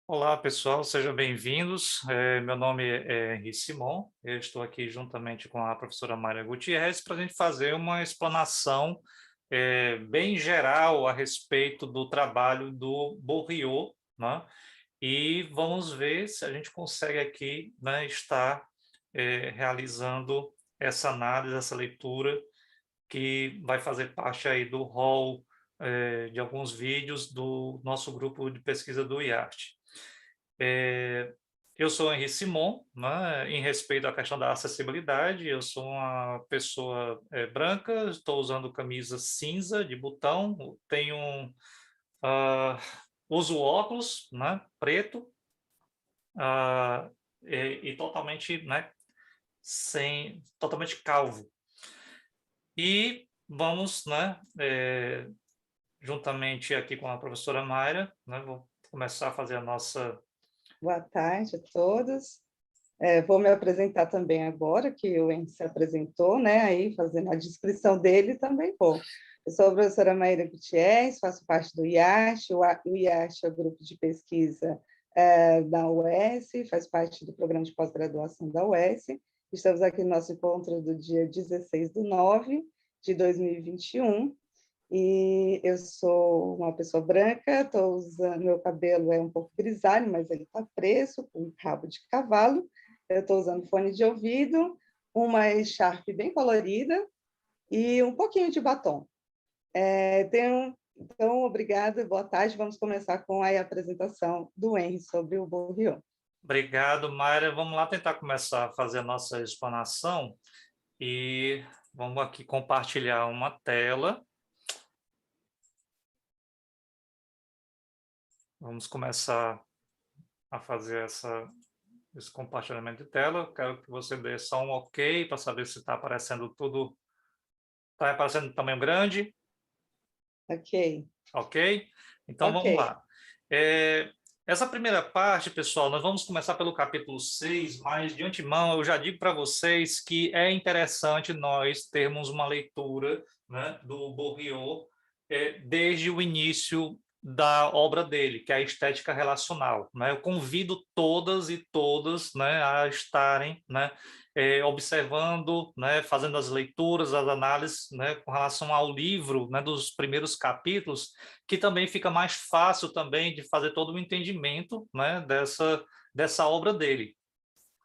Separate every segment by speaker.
Speaker 1: Olá, pessoal, sejam bem-vindos. Meu nome é Henri Simon, eu estou aqui juntamente com a professora Mayra Gutierrez para a gente fazer uma explanação bem geral a respeito do trabalho do Bourriot, né? E vamos ver se a gente consegue aqui, né, estar realizando essa análise, essa leitura, que vai fazer parte aí do rol de alguns vídeos do nosso grupo de pesquisa do IART. Eu sou Henri Simon, né, em respeito à questão da acessibilidade, eu sou uma pessoa branca, estou usando camisa cinza de botão, ah, uso óculos, né, preto, ah, e totalmente, né, totalmente calvo. E vamos, né, juntamente aqui com a professora Mayra, né, vou começar a fazer a nossa...
Speaker 2: Boa tarde a todos. Vou me apresentar também agora, que o Henrique se apresentou, né? Aí, fazendo a descrição dele, também vou. Eu sou a professora Maíra Gutierrez, faço parte do IASH. O IASH é o grupo de pesquisa da UES, faz parte do programa de pós-graduação da UES. Estamos aqui no nosso encontro do dia 16/9 de 2021. E eu sou uma pessoa branca, estou usando, meu cabelo é um pouco grisalho, mas ele está preso, com um rabo de cavalo. Eu estou usando fone de ouvido, uma echarpe bem colorida e um pouquinho de batom. Então, obrigada, boa tarde. Vamos começar com a apresentação do Henry sobre o Bourriot.
Speaker 1: Obrigado, Mayra. Vamos lá tentar começar a fazer a nossa explanação e vamos aqui compartilhar uma tela. Vamos começar a fazer esse compartilhamento de tela. Quero que você dê só um OK para saber se está aparecendo tudo. Está aparecendo em tamanho grande?
Speaker 2: Ok.
Speaker 1: OK? Então
Speaker 2: Ok.
Speaker 1: vamos lá. Essa primeira parte, pessoal, nós vamos começar pelo capítulo 6, mas de antemão eu já digo para vocês que é interessante nós termos uma leitura, né, do Bourriot desde o início da obra dele, que é a Estética Relacional, né? Eu convido todas e todos, né, a estarem, né, observando, né, fazendo as leituras, as análises, né, com relação ao livro, né, dos primeiros capítulos, que também fica mais fácil também de fazer todo o entendimento, né, dessa obra dele.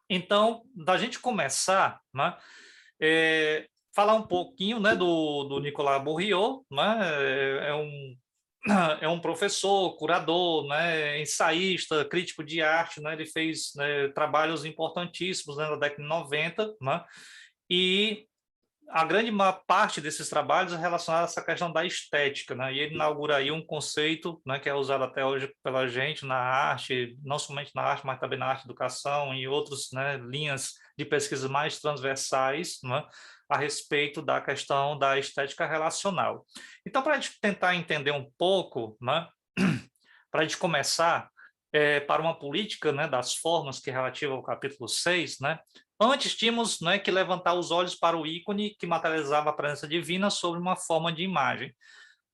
Speaker 1: Então, da gente começar, né, falar um pouquinho, né, do Nicolas Bourriot, né, é um professor, curador, né, ensaísta, crítico de arte, né, ele fez, né, trabalhos importantíssimos, né, na década de 90, né, e a grande parte desses trabalhos é relacionada a essa questão da estética, né? E ele inaugura aí um conceito, né, que é usado até hoje pela gente na arte, não somente na arte, mas também na arte educação e outras, né, linhas de pesquisa mais transversais, né, a respeito da questão da estética relacional. Então, para a gente tentar entender um pouco, né, para a gente começar, para uma política, né, das formas que é relativa ao capítulo 6, né, antes tínhamos, né, que levantar os olhos para o ícone que materializava a presença divina sobre uma forma de imagem.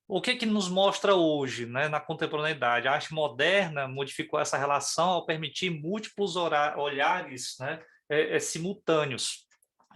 Speaker 1: O que nos mostra hoje, né, na contemporaneidade? A arte moderna modificou essa relação ao permitir múltiplos olhares, né, simultâneos.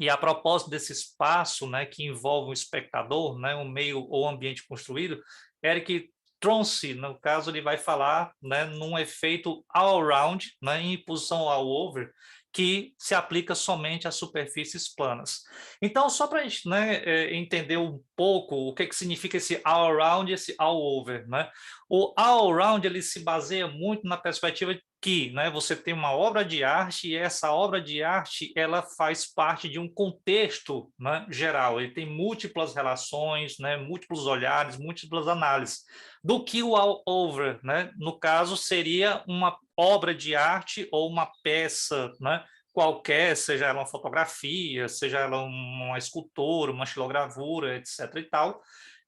Speaker 1: E a propósito desse espaço, né, que envolve o espectador, né, o meio ou ambiente construído, Eric Tronci, no caso, ele vai falar, né, num efeito all-around, né, em posição all-over, que se aplica somente às superfícies planas. Então, só para a gente, né, entender um pouco o que significa esse all-around e esse all-over, né? O all-around ele se baseia muito na perspectiva que, né, você tem uma obra de arte e essa obra de arte ela faz parte de um contexto, né, geral. Ele tem múltiplas relações, né, múltiplos olhares, múltiplas análises. Do que o all-over, né? No caso, seria uma obra de arte ou uma peça, né, qualquer, seja ela uma fotografia, seja ela uma escultura, uma xilogravura, etc. e tal.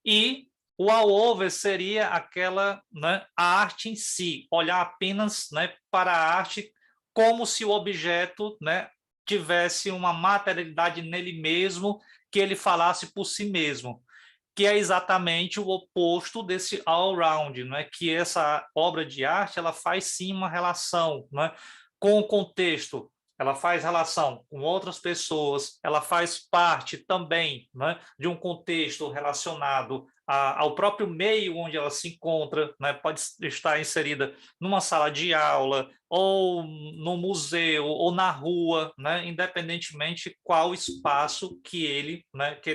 Speaker 1: E o all-over seria aquela, né, a arte em si, olhar apenas, né, para a arte como se o objeto, né, tivesse uma materialidade nele mesmo, que ele falasse por si mesmo. que é exatamente o oposto desse all-round, não é? Que essa obra de arte ela faz sim uma relação, não é? Com o contexto, ela faz relação com outras pessoas, ela faz parte também, não é? De um contexto relacionado ao próprio meio onde ela se encontra, né? Pode estar inserida numa sala de aula, ou no museu, ou na rua, né? Independentemente qual espaço que ele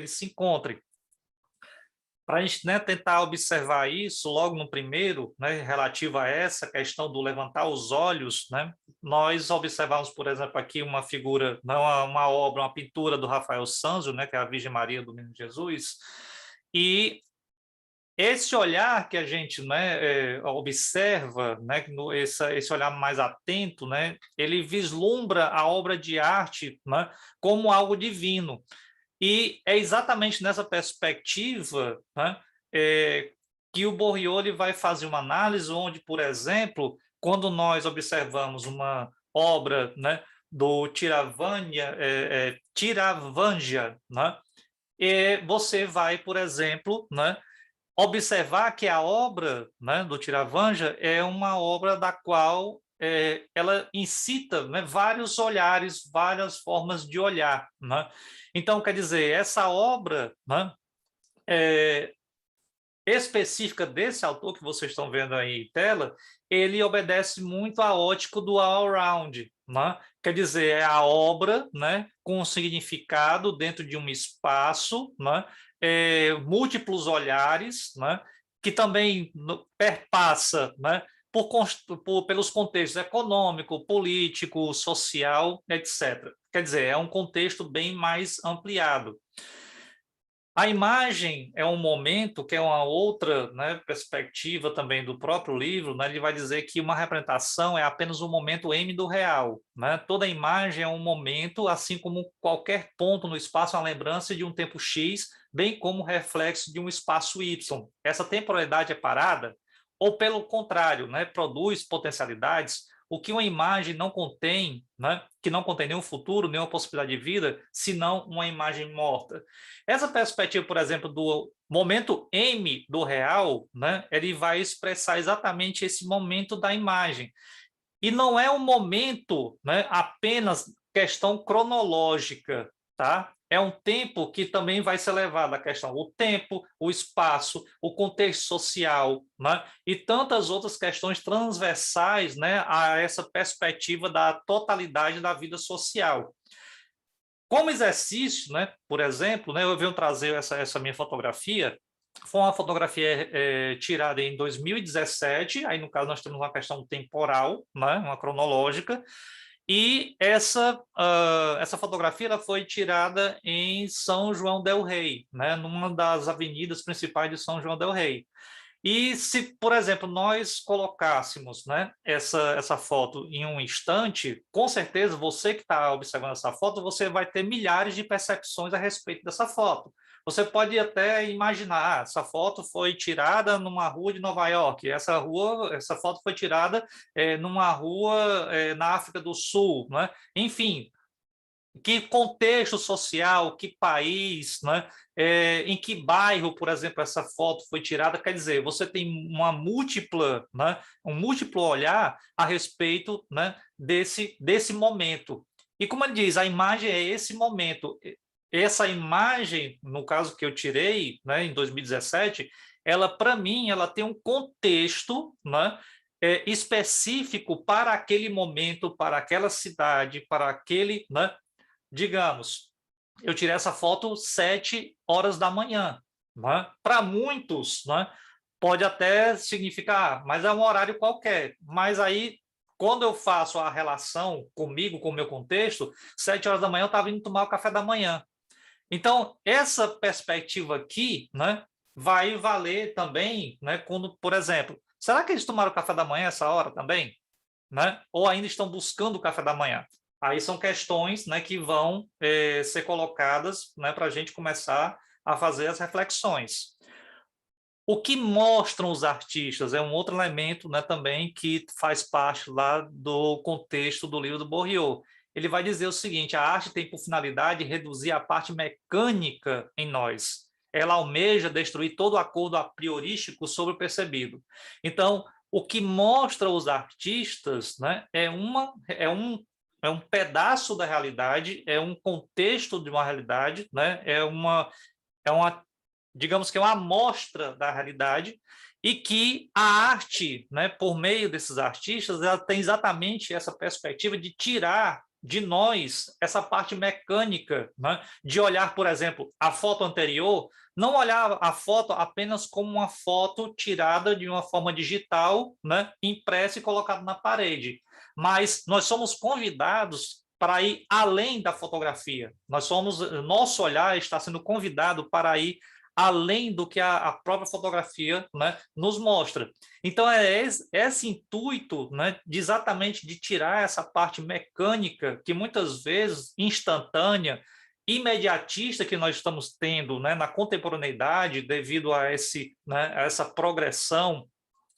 Speaker 1: se encontre. Para a gente, né, tentar observar isso logo no primeiro, né, relativo a essa questão do levantar os olhos, né, nós observamos, por exemplo, aqui uma figura, né, uma obra, uma pintura do Rafael Sanzio, né, que é a Virgem Maria do Menino Jesus, e esse olhar que a gente, né, observa, né, esse olhar mais atento, né, ele vislumbra a obra de arte, né, como algo divino. E é exatamente nessa perspectiva, né, que o Borrioli vai fazer uma análise onde, por exemplo, quando nós observamos uma obra, né, do Tiravanja, né, você vai, por exemplo, né, observar que a obra, né, do Tiravanja é uma obra da qual ela incita, né, vários olhares, várias formas de olhar, né? Então, quer dizer, essa obra, né, é, específica desse autor que vocês estão vendo aí em tela, ele obedece muito à ótica do all-round, né? Quer dizer, é a obra, né, com um significado dentro de um espaço, né, múltiplos olhares, né, que também perpassa, né, pelos contextos econômico, político, social, etc. Quer dizer, é um contexto bem mais ampliado. A imagem é um momento que é uma outra, né, perspectiva também do próprio livro, né, ele vai dizer que uma representação é apenas um momento M do real, né? Toda imagem é um momento, assim como qualquer ponto no espaço, é uma lembrança de um tempo X, bem como reflexo de um espaço Y. Essa temporalidade é parada, ou pelo contrário, né, produz potencialidades, o que uma imagem não contém, né, que não contém nenhum futuro, nenhuma possibilidade de vida, senão uma imagem morta. Essa perspectiva, por exemplo, do momento M do real, né, ele vai expressar exatamente esse momento da imagem. E não é um momento, né, apenas questão cronológica, tá? É um tempo que também vai ser levado a questão o tempo, o espaço, o contexto social, né? E tantas outras questões transversais, né, a essa perspectiva da totalidade da vida social. Como exercício, né, por exemplo, né, eu venho trazer essa minha fotografia. Foi uma fotografia tirada em 2017, aí no caso nós temos uma questão temporal, né, uma cronológica, e essa fotografia ela foi tirada em São João del Rei, né, numa das avenidas principais de São João del Rei. E se, por exemplo, nós colocássemos, né, essa foto em um instante, com certeza você que está observando essa foto, você vai ter milhares de percepções a respeito dessa foto. Você pode até imaginar, essa foto foi tirada numa rua de Nova York, essa foto foi tirada numa rua na África do Sul, né? Enfim, que contexto social, que país, né? Em que bairro, por exemplo, essa foto foi tirada, quer dizer, você tem uma múltipla, né? Um múltiplo olhar a respeito, né? Desse momento. E como ele diz, a imagem é esse momento. Essa imagem, no caso que eu tirei, né, em 2017, ela, para mim, ela tem um contexto, né? Específico para aquele momento, para aquela cidade, para aquele, né? Digamos, eu tirei essa foto 7 horas da manhã. Né? Para muitos, né, pode até significar, mas é um horário qualquer. Mas aí, quando eu faço a relação comigo, com o meu contexto, 7 horas da manhã eu estava indo tomar o café da manhã. Então, essa perspectiva aqui, né, vai valer também, né, quando, por exemplo, será que eles tomaram o café da manhã essa hora também? Né? Ou ainda estão buscando o café da manhã? Aí são questões, né, que vão ser colocadas, né, para a gente começar a fazer as reflexões. O que mostram os artistas é um outro elemento, né, também que faz parte lá do contexto do livro do Borriot. Ele vai dizer o seguinte: a arte tem por finalidade reduzir a parte mecânica em nós. ela almeja destruir todo o acordo a priorístico sobre o percebido. Então, o que mostra os artistas, né, é um pedaço da realidade, é um contexto de uma realidade, né, digamos que é uma amostra da realidade, e que a arte, né, por meio desses artistas, ela tem exatamente essa perspectiva de tirar de nós essa parte mecânica, né, de olhar, por exemplo, a foto anterior, não olhar a foto apenas como uma foto tirada de uma forma digital, né, impressa e colocada na parede, mas nós somos convidados para ir além da fotografia. Nosso olhar está sendo convidado para ir além do que a própria fotografia, né, nos mostra. Então, é esse intuito, né, de exatamente de tirar essa parte mecânica, que muitas vezes instantânea, imediatista que nós estamos tendo, né, na contemporaneidade, devido a, né, a essa progressão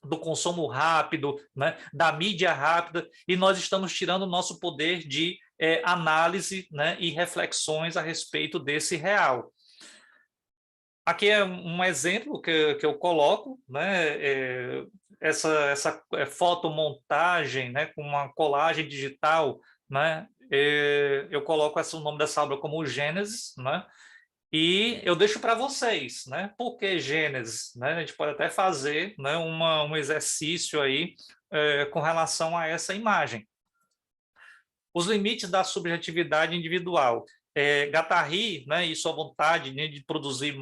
Speaker 1: do consumo rápido, né, da mídia rápida, e nós estamos tirando o nosso poder de análise, né, e reflexões a respeito desse real. Aqui é um exemplo que eu coloco, né? Essa fotomontagem, né? Com uma colagem digital, né? Eu coloco o nome dessa obra como Gênesis, né? E eu deixo para vocês, né? Por que Gênesis? Né? A gente pode até fazer, né, um exercício aí com relação a essa imagem. Os limites da subjetividade individual. Guattari, né, e sua vontade, né, de produzir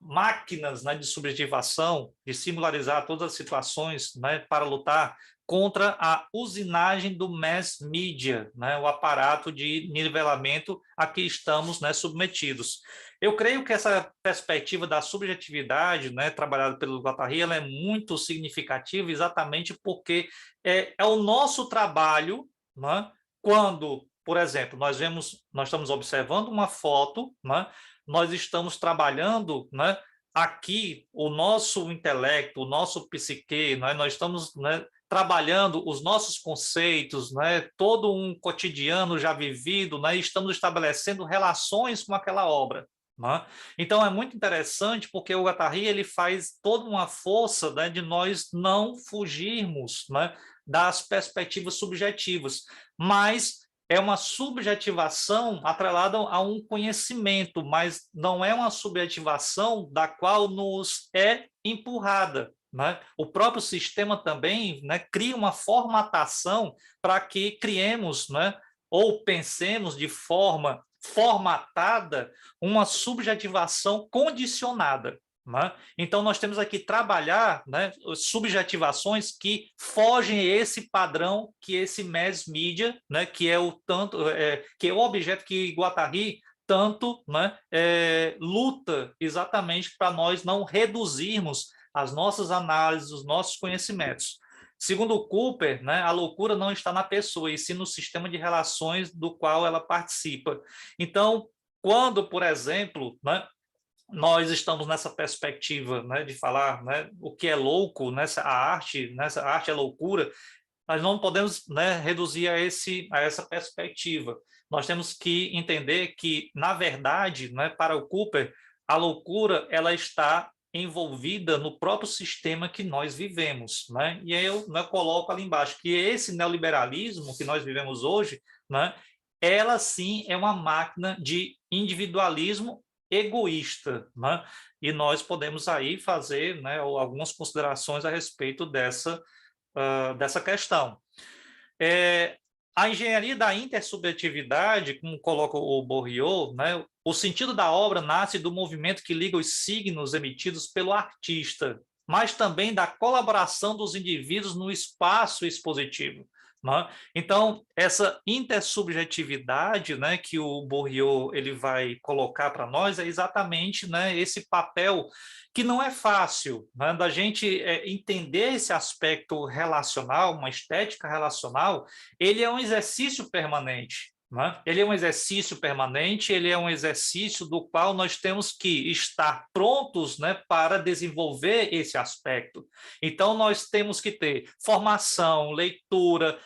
Speaker 1: máquinas, né, de subjetivação, de singularizar todas as situações, né, para lutar contra a usinagem do mass media, né, o aparato de nivelamento a que estamos, né, submetidos. Eu creio que essa perspectiva da subjetividade, né, trabalhada pelo Guattari, ela é muito significativa exatamente porque é o nosso trabalho, né, quando, por exemplo, nós estamos observando uma foto, né, nós estamos trabalhando, né, aqui o nosso intelecto, o nosso psique, né, nós estamos, né, trabalhando os nossos conceitos, né, todo um cotidiano já vivido, né, e estamos estabelecendo relações com aquela obra. Né? Então é muito interessante porque o Guattari ele faz toda uma força, né, de nós não fugirmos, né, das perspectivas subjetivas, mas é uma subjetivação atrelada a um conhecimento, mas não é uma subjetivação da qual nos é empurrada. Né? O próprio sistema também, né, cria uma formatação para que criemos, né, ou pensemos de forma formatada uma subjetivação condicionada. Né? Então, nós temos aqui trabalhar, né, subjetivações que fogem a esse padrão que esse mass media, né, que é que é o objeto que Guattari tanto, né, luta exatamente para nós não reduzirmos as nossas análises, os nossos conhecimentos. Segundo Cooper, né, a loucura não está na pessoa, e sim no sistema de relações do qual ela participa. Então, quando, por exemplo, né, nós estamos nessa perspectiva, né, de falar, né, o que é louco, nessa arte é loucura, nós não podemos, né, reduzir a essa perspectiva. Nós temos que entender que, na verdade, né, para o Cooper, a loucura ela está envolvida no próprio sistema que nós vivemos. Né? E aí eu, né, coloco ali embaixo que esse neoliberalismo que nós vivemos hoje, né, ela sim é uma máquina de individualismo egoísta, né? E nós podemos aí fazer, né, algumas considerações a respeito dessa questão. A engenharia da intersubjetividade, como coloca o Bourriot, né, o sentido da obra nasce do movimento que liga os signos emitidos pelo artista, mas também da colaboração dos indivíduos no espaço expositivo. Né? Então, essa intersubjetividade, né, que o Bourriot ele vai colocar para nós é exatamente, né, esse papel que não é fácil, né, da gente entender esse aspecto relacional, uma estética relacional, ele é um exercício permanente. Né? Ele é um exercício permanente, ele é um exercício do qual nós temos que estar prontos, né, para desenvolver esse aspecto. Então, nós temos que ter formação, leitura,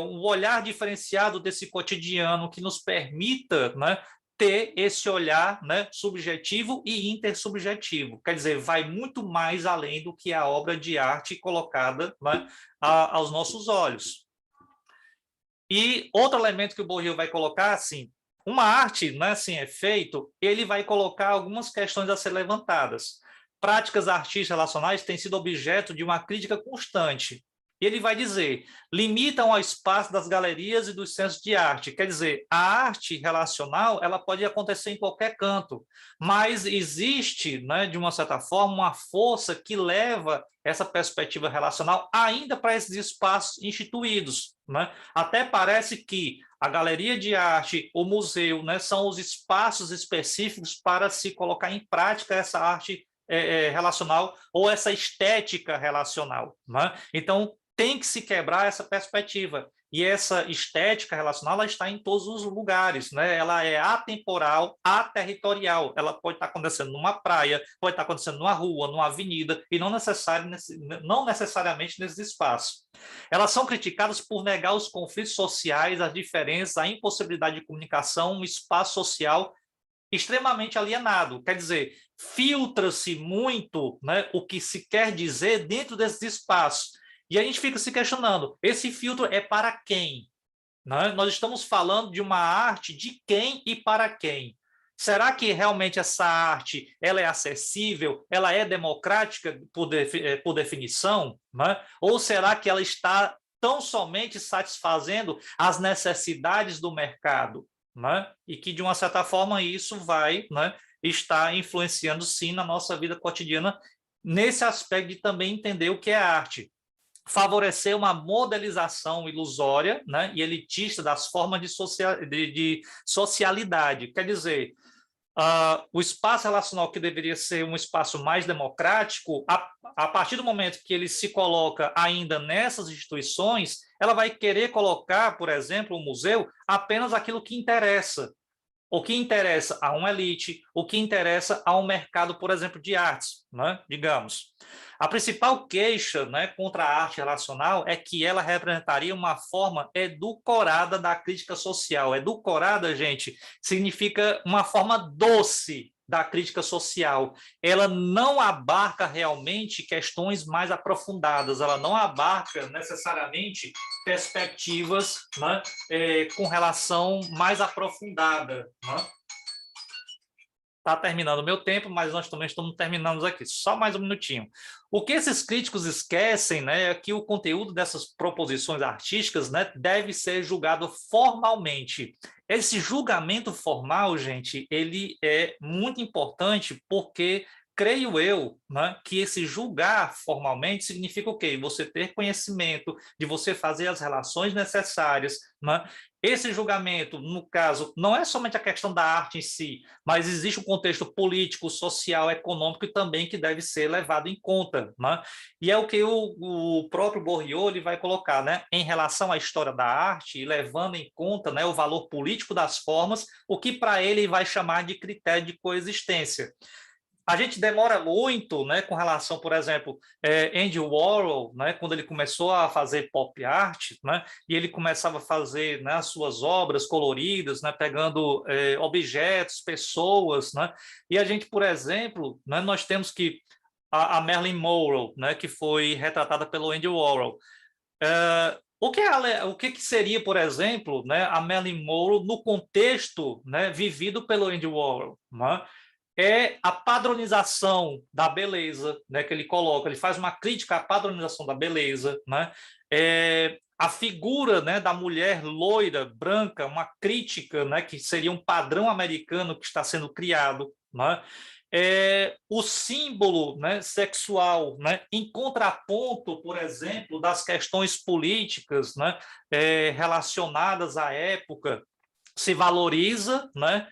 Speaker 1: um olhar diferenciado desse cotidiano que nos permita, né, ter esse olhar, né, subjetivo e intersubjetivo. Quer dizer, vai muito mais além do que a obra de arte colocada, né, aos nossos olhos. E outro elemento que o Bourdieu vai colocar, assim, uma arte, né, assim, é feito, ele vai colocar algumas questões a ser levantadas. Práticas artísticas relacionais têm sido objeto de uma crítica constante. E ele vai dizer, limitam ao espaço das galerias e dos centros de arte. Quer dizer, a arte relacional ela pode acontecer em qualquer canto, mas existe, né, de uma certa forma, uma força que leva essa perspectiva relacional ainda para esses espaços instituídos, né? Até parece que a galeria de arte, o museu, né, são os espaços específicos para se colocar em prática essa arte relacional ou essa estética relacional, né? Então, tem que se quebrar essa perspectiva. E essa estética relacional ela está em todos os lugares, né? Ela é atemporal, aterritorial. Ela pode estar acontecendo numa praia, pode estar acontecendo numa rua, numa avenida, e não necessariamente nesses espaços. Elas são criticadas por negar os conflitos sociais, as diferenças, a impossibilidade de comunicação, um espaço social extremamente alienado. Quer dizer, filtra-se muito, né, o que se quer dizer dentro desses espaços. E a gente fica se questionando, esse filtro é para quem? Né? Nós estamos falando de uma arte de quem e para quem? Será que realmente essa arte ela é acessível, ela é democrática por definição? Né? Ou será que ela está tão somente satisfazendo as necessidades do mercado? Né? E que, de uma certa forma, isso vai, né, estar influenciando, sim, na nossa vida cotidiana, nesse aspecto de também entender o que é arte. Favorecer uma modelização ilusória, né, e elitista das formas de socialidade. Quer dizer, o espaço relacional que deveria ser um espaço mais democrático, a partir do momento que ele se coloca ainda nessas instituições, ela vai querer colocar, por exemplo, o museu, apenas aquilo que interessa. O que interessa a uma elite, o que interessa a um mercado, por exemplo, de artes, né? Digamos. A principal queixa, né, contra a arte relacional é que ela representaria uma forma edulcorada da crítica social. Edulcorada, gente, significa uma forma doce da crítica social. Ela não abarca realmente questões mais aprofundadas, ela não abarca necessariamente perspectivas, né, com relação mais aprofundada. Né? Está terminando o meu tempo, mas nós também estamos terminando aqui. Só mais um minutinho. O que esses críticos esquecem, né, é que o conteúdo dessas proposições artísticas, né, deve ser julgado formalmente. Esse julgamento formal, gente, ele é muito importante porque creio eu, né, que esse julgar formalmente significa o quê? Você ter conhecimento, de você fazer as relações necessárias, né? Esse julgamento, no caso, não é somente a questão da arte em si, mas existe um contexto político, social, econômico também que deve ser levado em conta, né? E é o que o próprio Bourdieu ele vai colocar, né? Em relação à história da arte, levando em conta, né, o valor político das formas, o que para ele vai chamar de critério de coexistência. A gente demora muito, né, com relação, por exemplo, Andy Warhol, né, quando ele começou a fazer pop art, né, e ele começava a fazer, né, as suas obras coloridas, né, pegando objetos, pessoas, né, e a gente, por exemplo, né, nós temos que a Marilyn Monroe, né, que foi retratada pelo Andy Warhol. O que seria, por exemplo, né, a Marilyn Monroe no contexto, né, vivido pelo Andy Warhol, né? É a padronização da beleza, né, que ele coloca, ele faz uma crítica à padronização da beleza, né? A figura, né, da mulher loira, branca, uma crítica, né, que seria um padrão americano que está sendo criado, né? O símbolo, né, sexual, né, em contraponto, por exemplo, das questões políticas, né, relacionadas à época, se valoriza, né,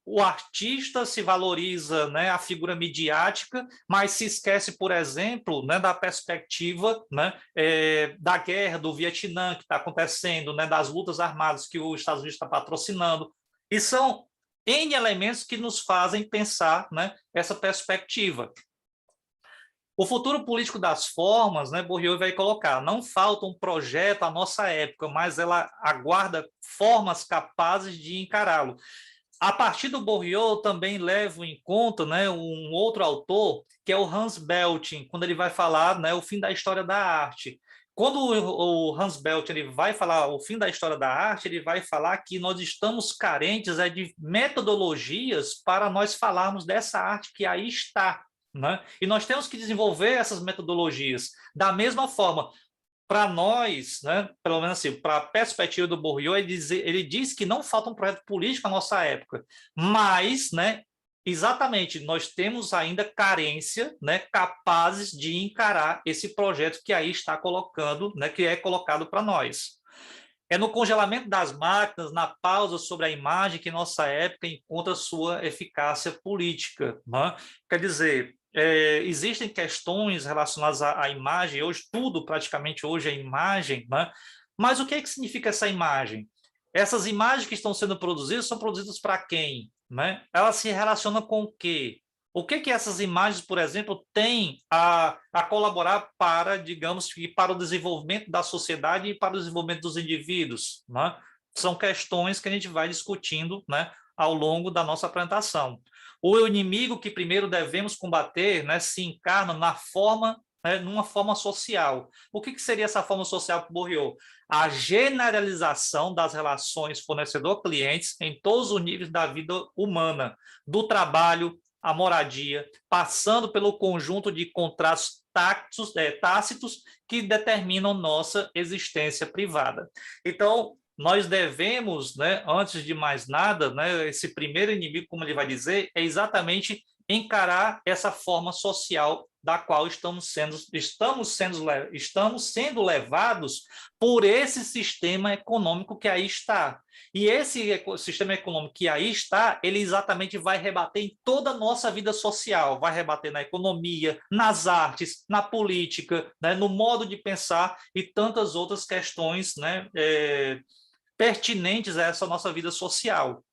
Speaker 1: o artista, se valoriza, né, a figura midiática, mas se esquece, por exemplo, né, da perspectiva, né, da guerra do Vietnã que está acontecendo, né, das lutas armadas que os Estados Unidos está patrocinando. E são N elementos que nos fazem pensar, né, essa perspectiva. O futuro político das formas, né, Bourdieu vai colocar, não falta um projeto à nossa época, mas ela aguarda formas capazes de encará-lo. A partir do Bourriot, também levo em conta, né, um outro autor, que é o Hans Belting, quando ele vai falar, né, o fim da história da arte. Quando o Hans Belting ele vai falar o fim da história da arte, ele vai falar que nós estamos carentes de metodologias para nós falarmos dessa arte que aí está. Né? E nós temos que desenvolver essas metodologias. Da mesma forma, para nós, né, pelo menos assim, para a perspectiva do Bourriot, ele diz que não falta um projeto político na nossa época, mas, né, exatamente, nós temos ainda carência, né, capazes de encarar esse projeto que aí está colocando, né, que é colocado para nós. É no congelamento das máquinas, na pausa sobre a imagem, que nossa época encontra sua eficácia política. Né? Quer dizer, existem questões relacionadas à imagem, hoje tudo praticamente hoje é imagem, né? Mas o que é que significa essa imagem? Essas imagens que estão sendo produzidas são produzidas para quem? Né? Elas se relacionam com o quê? O que essas imagens, por exemplo, têm a colaborar para, digamos, para o desenvolvimento da sociedade e para o desenvolvimento dos indivíduos? Né? São questões que a gente vai discutindo, né, ao longo da nossa apresentação. O inimigo que primeiro devemos combater, né, se encarna na forma, né, numa forma social. O que seria essa forma social para o Bourriot? A generalização das relações fornecedor-clientes em todos os níveis da vida humana, do trabalho, a moradia, passando pelo conjunto de contratos tácitos que determinam nossa existência privada. Então, nós devemos, né, antes de mais nada, né, esse primeiro inimigo, como ele vai dizer, é exatamente encarar essa forma social da qual estamos sendo levados por esse sistema econômico que aí está. E esse sistema econômico que aí está, ele exatamente vai rebater em toda a nossa vida social, vai rebater na economia, nas artes, na política, né, no modo de pensar e tantas outras questões, né, pertinentes a essa nossa vida social.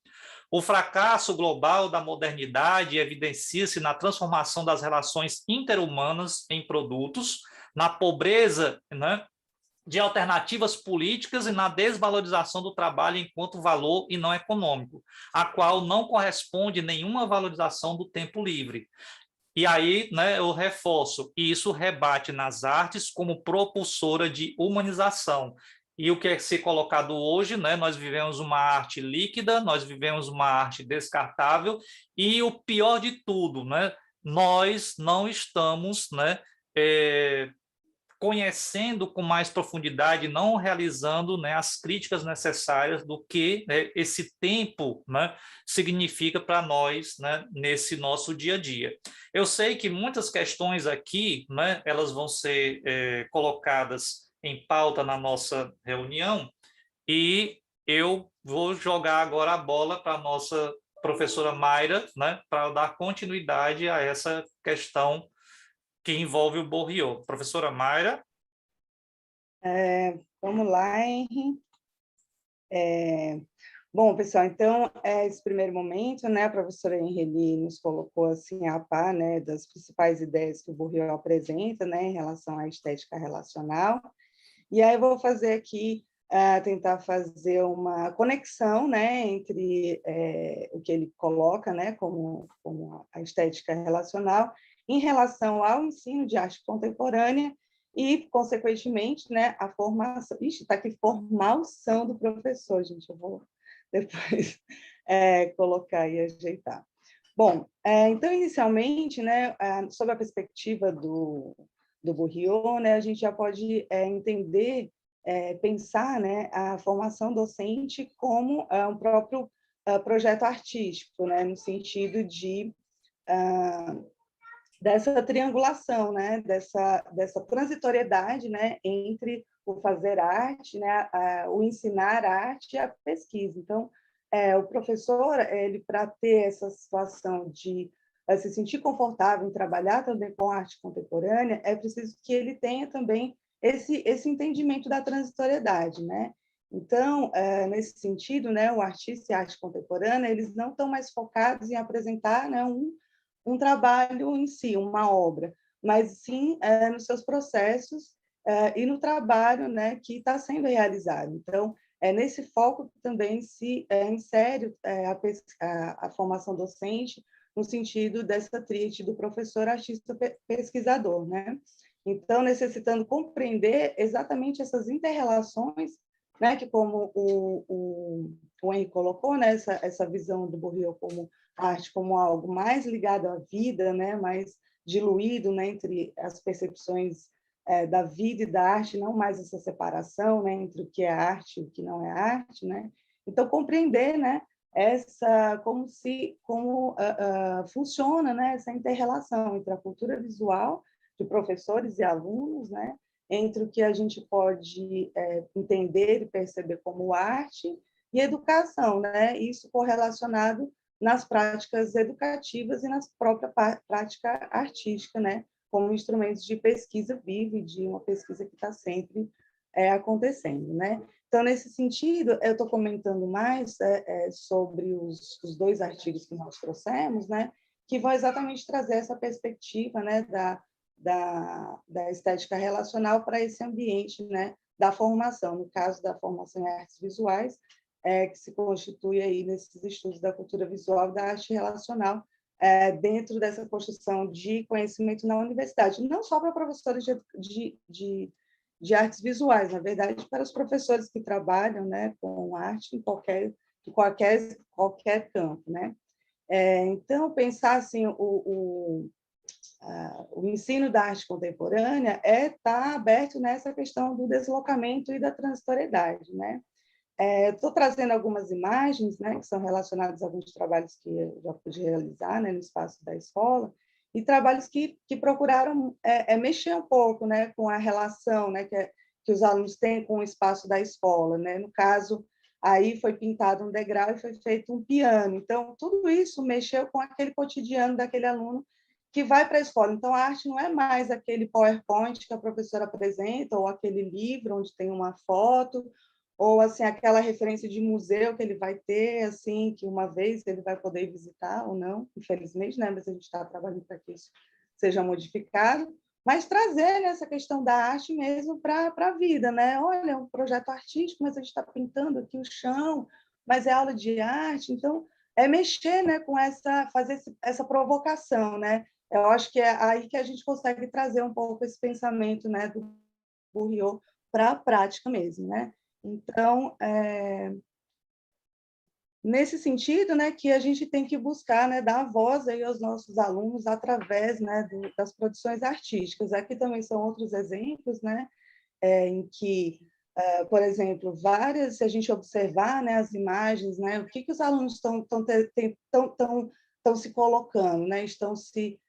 Speaker 1: O fracasso global da modernidade evidencia-se na transformação das relações interhumanas em produtos, na pobreza, né, de alternativas políticas e na desvalorização do trabalho enquanto valor e não econômico, a qual não corresponde nenhuma valorização do tempo livre. E aí, né, eu reforço, e isso rebate nas artes como propulsora de humanização. E o que é ser colocado hoje, né, nós vivemos uma arte líquida, nós vivemos uma arte descartável, e o pior de tudo, né, nós não estamos, né, conhecendo com mais profundidade, não realizando, né, as críticas necessárias do que, né, esse tempo, né, significa para nós, né, nesse nosso dia a dia. Eu sei que muitas questões aqui, né, elas vão ser colocadas em pauta na nossa reunião e eu vou jogar agora a bola para a nossa professora Mayra, né, para dar continuidade a essa questão que envolve o Bourriot. Professora Mayra.
Speaker 2: Vamos lá, Henri. Bom, pessoal, então, esse primeiro momento, né, a professora Henrieli nos colocou assim a par, né, das principais ideias que o Bourriot apresenta, né, em relação à estética relacional. E aí eu vou fazer aqui, tentar fazer uma conexão, né, entre o que ele coloca, né, como a estética relacional, em relação ao ensino de arte contemporânea e, consequentemente, né, a formação... Ixi, está aqui, formação do professor, gente, eu vou depois colocar e ajeitar. Bom, então, inicialmente, né, sob a perspectiva do Bourriot, né, a gente já pode entender, pensar, né, a formação docente como um próprio projeto artístico, né, no sentido de dessa triangulação, né, dessa transitoriedade, né, entre o fazer arte, né, o ensinar arte e a pesquisa. Então, o professor, ele para ter essa situação de se sentir confortável em trabalhar também com arte contemporânea, é preciso que ele tenha também esse entendimento da transitoriedade, né? Então, nesse sentido, né, o artista e a arte contemporânea, eles não estão mais focados em apresentar, né, um trabalho em si, uma obra, mas sim nos seus processos e no trabalho, né, que está sendo realizado. Então, é nesse foco que também se insere a formação docente, no sentido dessa tríade do professor, artista, pesquisador, né? Então, necessitando compreender exatamente essas interrelações, né, que como o Henri colocou, né, essa visão do Bourriot como arte como algo mais ligado à vida, né, mais diluído, né, entre as percepções da vida e da arte, não mais essa separação, né, entre o que é arte e o que não é arte, né? Então compreender, né, essa como funciona, né, essa interrelação entre a cultura visual de professores e alunos, né, entre o que a gente pode entender e perceber como arte e educação, né? Isso correlacionado nas práticas educativas e na própria prática artística, né? Como instrumentos de pesquisa viva e de uma pesquisa que está sempre acontecendo, né? Então, nesse sentido, eu estou comentando mais sobre os dois artigos que nós trouxemos, né? Que vão exatamente trazer essa perspectiva, né? Da estética relacional para esse ambiente, né, da formação, no caso da formação em artes visuais, que se constitui aí nesses estudos da cultura visual e da arte relacional, dentro dessa construção de conhecimento na universidade, não só para professores de artes visuais, na verdade, para os professores que trabalham, né, com arte em qualquer campo, né? Então, pensar assim, o ensino da arte contemporânea está aberto nessa questão do deslocamento e da transitoriedade, né? Estou trazendo algumas imagens, né, que são relacionadas a alguns trabalhos que eu já pude realizar, né, no espaço da escola, e trabalhos que procuraram mexer um pouco, né, com a relação, né, que os alunos têm com o espaço da escola, né? No caso, aí foi pintado um degrau e foi feito um piano. Então, tudo isso mexeu com aquele cotidiano daquele aluno que vai para a escola. Então, a arte não é mais aquele PowerPoint que a professora apresenta, ou aquele livro onde tem uma foto, ou assim aquela referência de museu que ele vai ter, assim, que uma vez ele vai poder visitar ou não, infelizmente, né? Mas a gente está trabalhando para que isso seja modificado, mas trazer, né, essa questão da arte mesmo para a vida, né? Olha, é um projeto artístico, mas a gente está pintando aqui o chão, mas é aula de arte, então é mexer, né, com fazer essa provocação, né? Eu acho que é aí que a gente consegue trazer um pouco esse pensamento, né, do Bourriot para a prática mesmo, né? Então, nesse sentido, né, que a gente tem que buscar, né, dar voz aí aos nossos alunos através, né, das produções artísticas. Aqui também são outros exemplos, né, em que, por exemplo, se a gente observar, né, as imagens, né, o que os alunos estão se colocando, né, estão se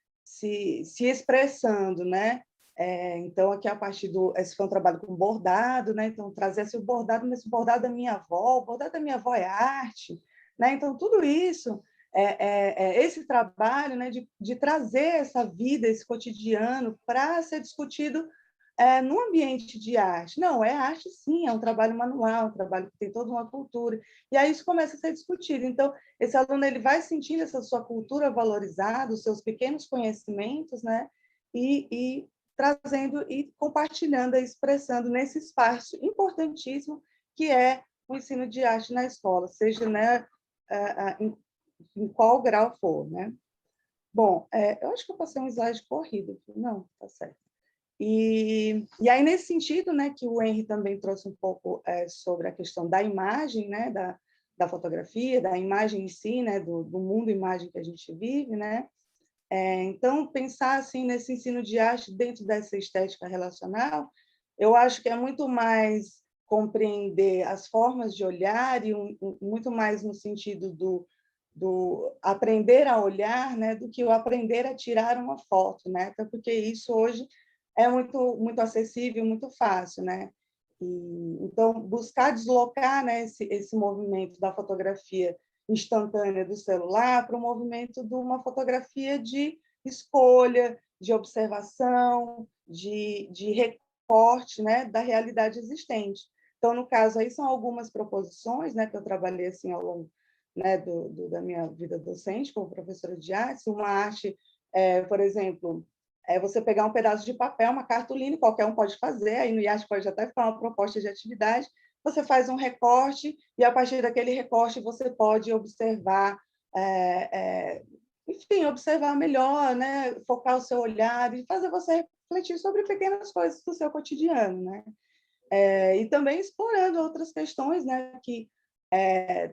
Speaker 2: expressando, né? Então, aqui a partir esse foi um trabalho com bordado, né? Então, trazer assim, o bordado, mas o bordado da minha avó, o bordado da minha avó é arte, né? Então, tudo isso, esse trabalho, né, de trazer essa vida, esse cotidiano, para ser discutido no ambiente de arte. Não, é arte sim, é um trabalho manual, um trabalho que tem toda uma cultura. E aí isso começa a ser discutido. Então, esse aluno ele vai sentindo essa sua cultura valorizada, os seus pequenos conhecimentos, né? E trazendo e compartilhando e expressando nesse espaço importantíssimo que é o ensino de arte na escola, seja, né, em qual grau for, né? Bom, eu acho que eu passei um slide corrido. Não, tá certo. E aí, nesse sentido, né, que o Henri também trouxe um pouco sobre a questão da imagem, né, da fotografia, da imagem em si, né, do mundo imagem que a gente vive, né? Então, pensar assim nesse ensino de arte dentro dessa estética relacional, eu acho que é muito mais compreender as formas de olhar e muito mais no sentido do aprender a olhar, né, do que o aprender a tirar uma foto, né? Até porque isso hoje é muito acessível, muito fácil, né? Então, buscar deslocar, né, esse movimento da fotografia instantânea do celular para o movimento de uma fotografia de escolha, de observação, de recorte, né, da realidade existente. Então, no caso, aí são algumas proposições, né, que eu trabalhei assim ao longo, né, da minha vida docente como professora de arte. Uma arte, por exemplo, você pegar um pedaço de papel, uma cartolina, qualquer um pode fazer, aí no IAS pode até ficar uma proposta de atividade, você faz um recorte e, a partir daquele recorte, você pode observar, enfim, observar melhor, né? Focar o seu olhar e fazer você refletir sobre pequenas coisas do seu cotidiano, né? E também explorando outras questões, né? Que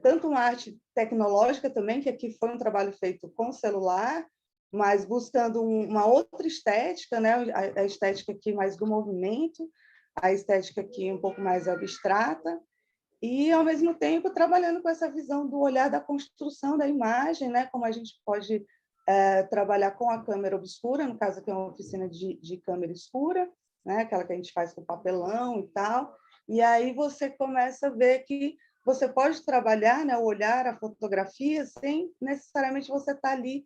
Speaker 2: tanto uma arte tecnológica também, que aqui foi um trabalho feito com celular, mas buscando uma outra estética, né? A estética aqui mais do movimento, a estética aqui um pouco mais abstrata, e, ao mesmo tempo, trabalhando com essa visão do olhar da construção da imagem, né? Como a gente pode trabalhar com a câmera obscura, no caso aqui é uma oficina de câmera escura, né? Aquela que a gente faz com papelão e tal, e aí você começa a ver que você pode trabalhar, né, o olhar, a fotografia, sem necessariamente você estar ali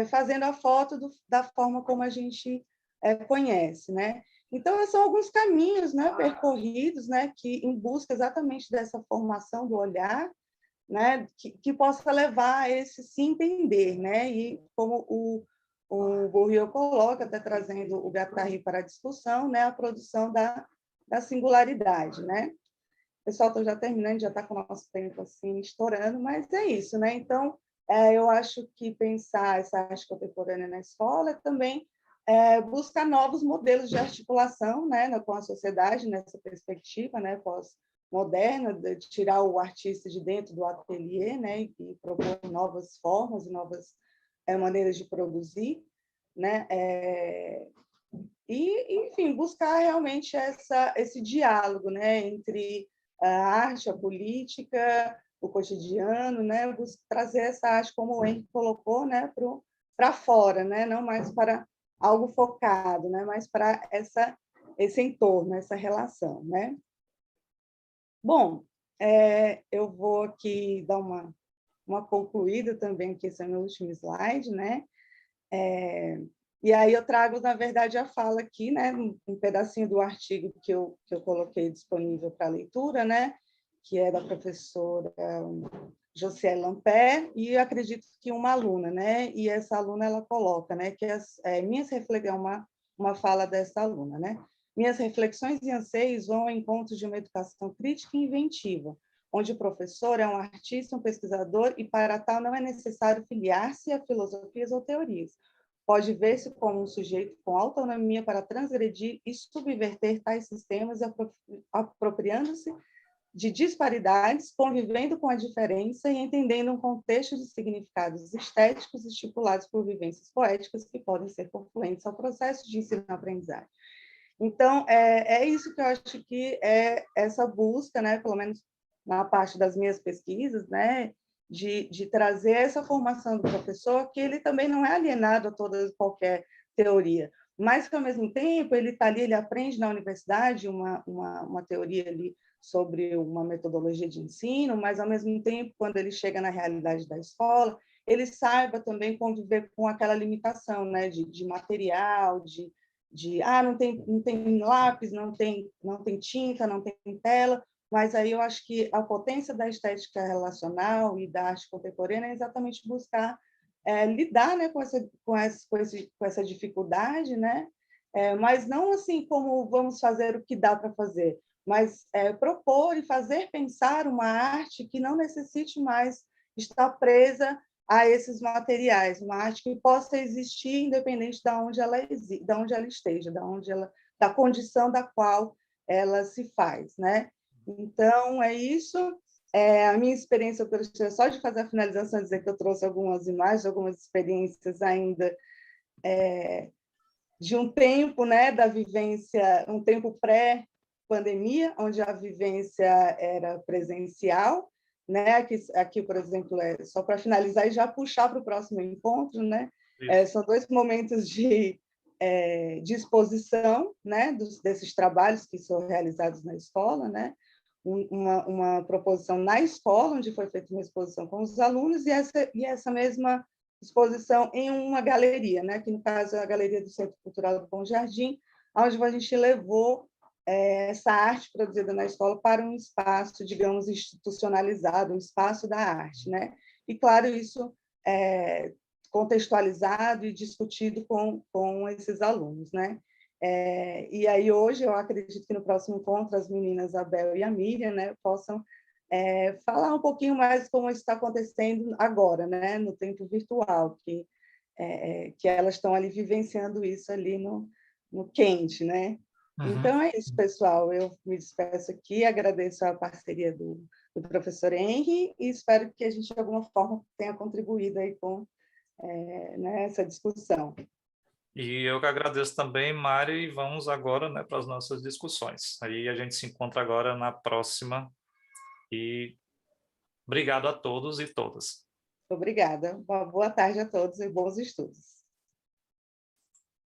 Speaker 2: fazendo a foto da forma como a gente conhece, né? Então, são alguns caminhos, né, percorridos, né, que em busca exatamente dessa formação do olhar, né, que possa levar a esse se entender, né? E como o Bourriot coloca, até trazendo o Guattari para a discussão, né, a produção da singularidade, né? O pessoal está já terminando, já está com o nosso tempo assim estourando, mas é isso, né? Então, eu acho que pensar essa arte contemporânea na escola também buscar novos modelos de articulação, né, com a sociedade nessa perspectiva, né, pós-moderna, de tirar o artista de dentro do ateliê, né, e propor novas formas e novas maneiras de produzir, né, e, enfim, buscar realmente esse diálogo, né, entre a arte, a política, o cotidiano, né, trazer essa arte, como o Henrique colocou, né, para fora, né, não mais para algo focado, né, mas para esse entorno, essa relação, né? Bom, eu vou aqui dar uma concluída também, que esse é o meu último slide, né? E aí eu trago, na verdade, a fala aqui, né, um pedacinho do artigo que eu coloquei disponível para leitura, né, que é da professora Josiane Lampert, e eu acredito que uma aluna, né, e essa aluna ela coloca, né, que minhas reflexões, uma fala dessa aluna, né, minhas reflexões e anseios vão ao encontro de uma educação crítica e inventiva, onde o professor é um artista, um pesquisador, e para tal não é necessário filiar-se a filosofias ou teorias. Pode ver-se como um sujeito com autonomia para transgredir e subverter tais sistemas, apropriando-se de disparidades, convivendo com a diferença e entendendo um contexto de significados estéticos estipulados por vivências poéticas que podem ser confluentes ao processo de ensino-aprendizagem. Então, é isso que eu acho que é essa busca, né, pelo menos na parte das minhas pesquisas, né, de trazer essa formação do professor, que ele também não é alienado a qualquer teoria, mas que, ao mesmo tempo, ele está ali, ele aprende na universidade uma teoria ali sobre uma metodologia de ensino, mas, ao mesmo tempo, quando ele chega na realidade da escola, ele saiba também conviver com aquela limitação, né, de material, não tem lápis, não tem tinta, não tem tela, mas aí eu acho que a potência da estética relacional e da arte contemporânea é exatamente buscar lidar, né, com essa dificuldade, né? Mas não assim como vamos fazer o que dá para fazer, mas propor e fazer pensar uma arte que não necessite mais estar presa a esses materiais, uma arte que possa existir independente de onde ela esteja, da condição da qual ela se faz, né? Então, é isso. A minha experiência, só de fazer a finalização, dizer que eu trouxe algumas imagens, algumas experiências ainda de um tempo, né, da vivência, um tempo pré-pandemia, onde a vivência era presencial, né? Aqui, por exemplo, só para finalizar e já puxar para o próximo encontro, né? São 2 momentos de exposição, né, desses trabalhos que são realizados na escola, né? Uma proposição na escola, onde foi feita uma exposição com os alunos, e essa mesma exposição em uma galeria, né? Que, no caso, é a Galeria do Centro Cultural do Bom Jardim, onde a gente levou essa arte produzida na escola para um espaço, digamos, institucionalizado, um espaço da arte, né? E, claro, isso contextualizado e discutido com esses alunos, né? E aí hoje eu acredito que no próximo encontro as meninas, a Bel e a Miriam, né, possam falar um pouquinho mais como está acontecendo agora, né, no tempo virtual, que elas estão ali vivenciando isso ali no quente, né?
Speaker 1: Uhum.
Speaker 2: Então é isso, pessoal. Eu me despeço aqui, agradeço a parceria do professor Henry e espero que a gente, de alguma forma, tenha contribuído aí com né, essa discussão.
Speaker 1: E eu que agradeço também, Mari, e vamos agora, né, para as nossas discussões. Aí a gente se encontra agora na próxima e obrigado a todos e todas.
Speaker 2: Obrigada. Uma boa tarde a todos e bons estudos.